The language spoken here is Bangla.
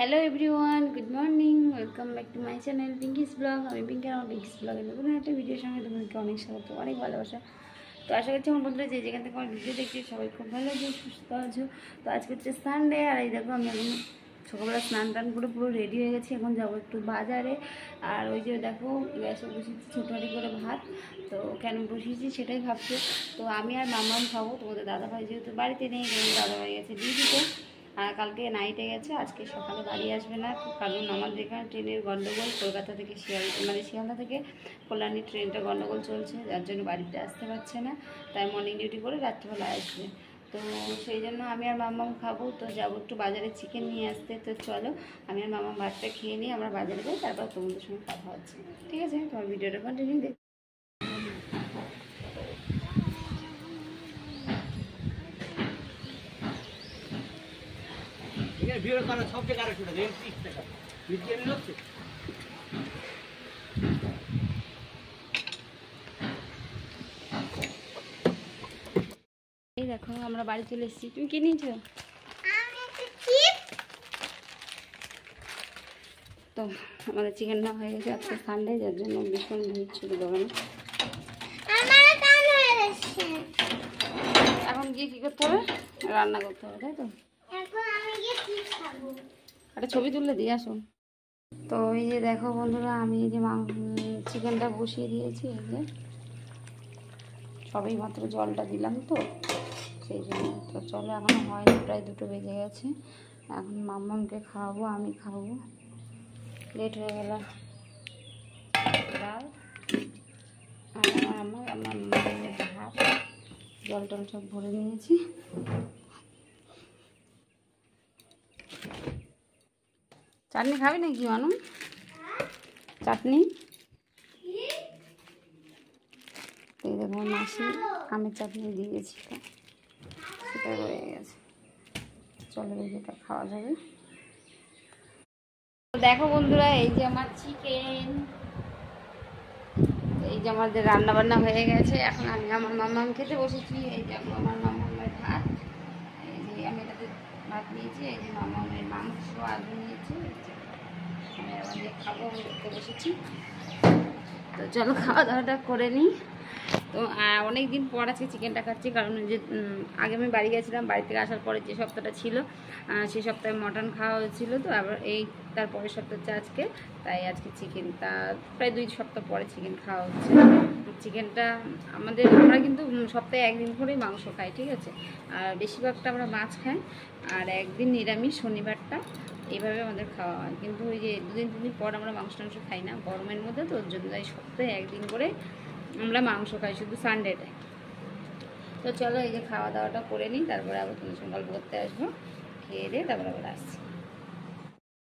Hello everyone, good morning, welcome back to my channel Pinki's blog. আমি পিঙ্কি, আমার পিঙ্কিস ব্লগের নতুন একটা ভিডিওর সঙ্গে তোমাদেরকে অনেক স্বাগত, অনেক ভালোবাসা। তো আশা করছি আমার বন্ধুরা যেখান থেকে আমার ভিডিও দেখছি সবাই খুব ভালো আছো, সুস্থ আছো। তো আজকে হচ্ছে সানডে, আর এই দেখো আমি এখন সকালবেলা স্নান টান করে পুরো রেডি হয়ে গেছি। এখন যাবো একটু বাজারে। আর ওই যে দেখো গ্যাসে বসিয়েছি ছোটোটি করে ভাত। তো কেন বসিয়েছি সেটাই ভাবছো। তো আমি আর মামাম খাবো, তোমাদের দাদাভাই যেহেতু বাড়িতে নেই, দাদাভাই গেছে ডিউটিতে, আর কালকে নাইটে গেছে, আজকে সকালে বাড়ি আসবে না। কারণ আমাদের এখানে ট্রেনের গণ্ডগোল, কলকাতা থেকে শিয়ালদা থেকে কল্যাণী ট্রেনটা গণ্ডগোল চলছে, যার জন্য বাড়িতে আসতে পারছে না। তাই মর্নিং ডিউটি করে রাত্রিবেলা আসবে। তো সেই জন্য আমি আর মামাম খাবো। তো যাবো একটু বাজারে চিকেন নিয়ে আসতে। তো চলো আমি আর মামাম ভাতটা খেয়ে নিই, আমরা বাজারে যাই, তারপর তোমাদের সঙ্গে কথা হচ্ছে। ঠিক আছে, তোমার ভিডিওটা কন্টিনিউ দেখ। এই দেখো আমরা বাড়ি চলে এসেছি। তুমি কি নিয়েছো? তো আমাদের চিকেন না হয়ে গেছে, আজকে সানডে, যার জন্য ভীষণ ভিড় ছিল দোকানে। এখন গিয়ে কী করতে হবে? রান্না করতে হবে, তাই তো? একটা ছবি তুললে দিয়ে আসো। তো এই যে দেখো বন্ধুরা, আমি এই যে চিকেনটা বসিয়ে দিয়েছি। এই যে সবেই মাত্র জলটা দিলাম, তো সেই জন্য। তো চলো, এখনও হয়নি, প্রায় 2টো বেজে গেছে। এখন মাম্মামকে খাওয়াবো, আমি খাবো, লেট হয়ে গেল। ডাল আর আমার ভাত, জল টল সব ভরে নিয়েছি। চাটনি খাবি নাকি মানু? চাটনি এই দেখো মাসি আমের চাটনি দিয়েছি, সেটা রয়ে গেছে। চলো যেটা খাওয়া যাবে। দেখো বন্ধুরা, এই যে আমার চিকেন, এই যে আমাদের রান্না বান্না হয়ে গেছে। এখন আমি আমার মামাম খেতে বসেছি। এই যে আমার মামামের ভাত, এই যে আমি এটাতে ভাত নিয়েছি। এই যে মামামের মাংস আলু নিয়েছি, আমি আমাদের খাবো, আমি খেতে বসেছি। তো চলো খাওয়া দাওয়াটা করে নিই। তো অনেক দিন পর আজকে চিকেনটা খাচ্ছি, কারণ যে আগে আমি বাড়ি গেছিলাম, বাড়ি থেকে আসার পরে যে সপ্তাহটা ছিল সেই সপ্তাহে মটন খাওয়া হয়েছিল। তো আবার এই তার পরের সপ্তাহ হচ্ছে আজকে, তাই আজকে চিকেন, তা প্রায় 2 সপ্তাহ পরে চিকেন খাওয়া হচ্ছে। চিকেনটা আমরা কিন্তু সপ্তাহে 1 দিন করেই মাংস খাই, ঠিক আছে? আর বেশিরভাগটা আমরা মাছ খাই, আর একদিন নিরামিষ, শনিবারটা, এইভাবে আমাদের খাওয়া হয়। কিন্তু ওই যে 2-3 দিন পর আমরা মাংস টাংস খাই না গরমের মধ্যে, তো ওর জন্য তাই সপ্তাহে 1 দিন করে আমরা মাংস খাই, শুধু সানডেতে। তো চলো এই যে খাওয়া দাওয়াটা করে নিই, তারপরে আবার তোমার সঙ্গে গল্প করতে আসবো। খেয়ে দিয়ে তারপরে আবার আসছি।